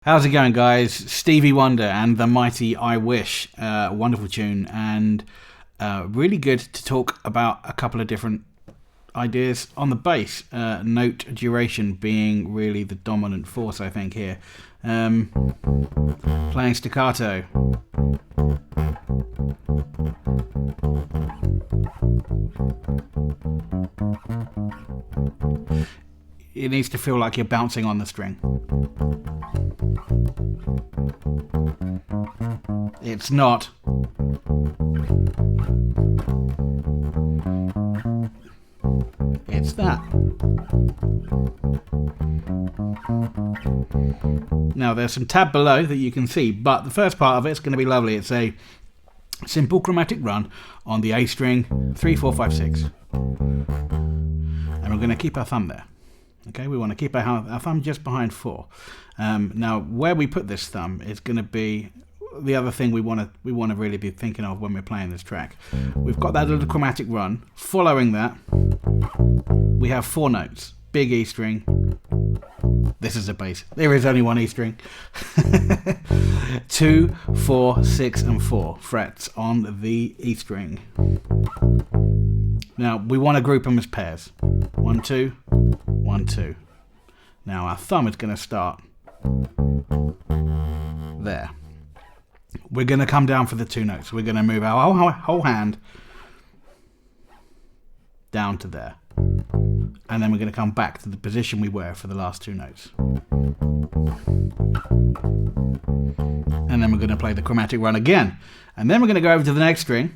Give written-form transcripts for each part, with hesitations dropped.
How's it going, guys? Stevie Wonder and the Mighty I Wish. Wonderful tune, and really good to talk about a couple of different ideas on the bass. Note duration being really the dominant force, I think, here. Playing staccato. It needs to feel like you're bouncing on the string. It's not. It's that. Now there's some tab below that you can see, but the first part of it's going to be lovely. It's a simple chromatic run on the A string, 3, 4, 5, 6. And we're going to keep our thumb there. Okay, we want to keep our thumb just behind 4. Now, where we put this thumb is going to be the other thing we want to really be thinking of when we're playing this track. We've got that little chromatic run. Following that, we have 4 notes. Big E string. This is a bass. There is only one E string. 2, 4, 6, and 4 frets on the E string. Now, we want to group them as pairs. 1, 2, 1, 2. Now, our thumb is going to start there. We're going to come down for the 2 notes. We're going to move our whole hand down to there. And then we're going to come back to the position we were for the last 2 notes. And then we're going to play the chromatic run again. And then we're going to go over to the next string.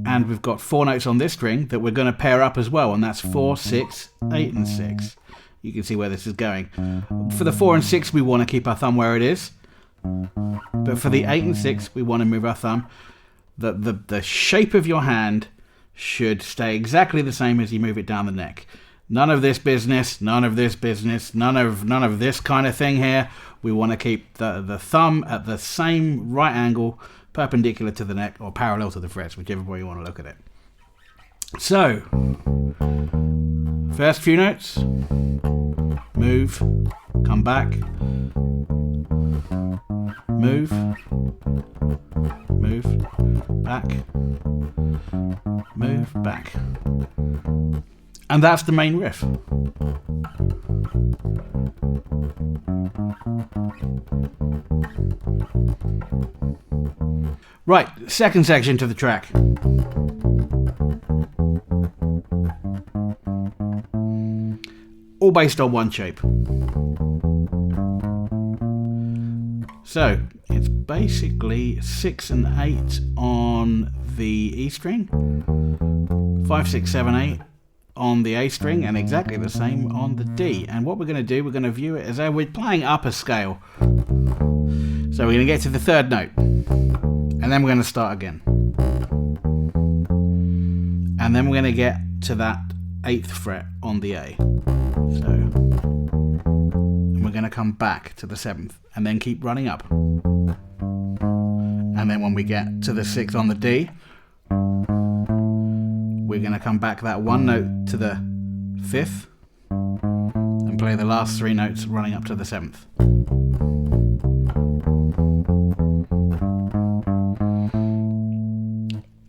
And we've got 4 notes on this string that we're going to pair up as well. And that's 4, 6, 8, and 6. You can see where this is going. For the 4 and 6, we want to keep our thumb where it is. But for the 8 and 6, we want to move our thumb. The shape of your hand should stay exactly the same as you move it down the neck. None of this business, none of this business, none of this kind of thing here. We want to keep the thumb at the same right angle, perpendicular to the neck or parallel to the frets, whichever way you want to look at it. So, first few notes, move, come back, move, back, move, back. And that's the main riff. Right, second section to the track. All based on one shape. So, it's basically 6 and 8 on the E string, 5, 6, 7, 8 on the A string, and exactly the same on the D. And what we're going to do, we're going to view it as though we're playing upper scale. So we're going to get to the 3rd note, and then we're going to start again. And then we're going to get to that 8th fret on the A. So, and we're going to come back to the 7th, and then keep running up. And then when we get to the 6th on the D, we're going to come back that 1 note to the 5th and play the last 3 notes running up to the 7th.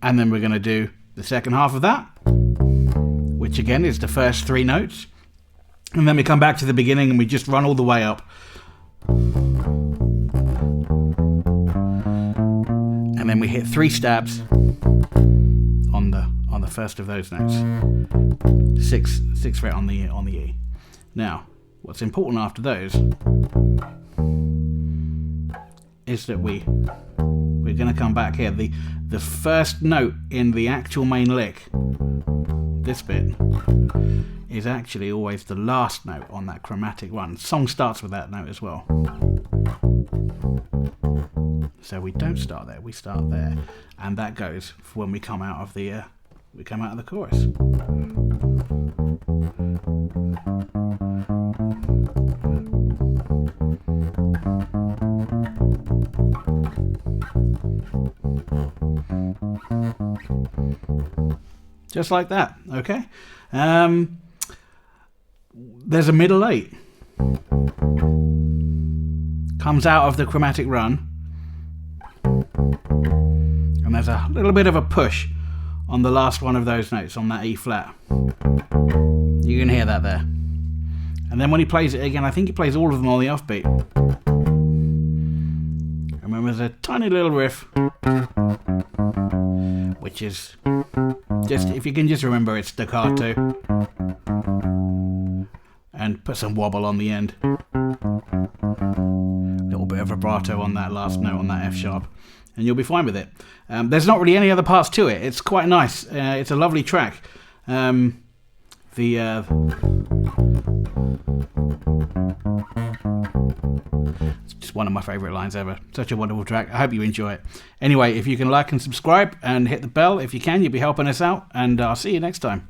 And then we're going to do the second half of that, which again is the first 3 notes. And then we come back to the beginning and we just run all the way up. And then we hit 3 stabs on the first of those notes. 6 fret on the E. Now, what's important after those is that we're going to come back here. The first note in the actual main lick, this bit, is actually always the last note on that chromatic run. The song starts with that note as well. So we don't start there, we start there, and that goes for when we come out of the chorus. Just like that, okay? There's a middle 8. comes out of the chromatic run, and there's a little bit of a push on the last one of those notes on that E flat. You can hear that there. And then when he plays it again, I think he plays all of them on the offbeat. And then there's a tiny little riff, which is just, if you can just remember, it's staccato, and put some wobble on the end. A little bit of vibrato on that last note on that F sharp, and you'll be fine with it. There's not really any other parts to it. It's quite nice. It's a lovely track. It's just one of my favourite lines ever. Such a wonderful track. I hope you enjoy it. Anyway, if you can like and subscribe and hit the bell if you can, you'll be helping us out, and I'll see you next time.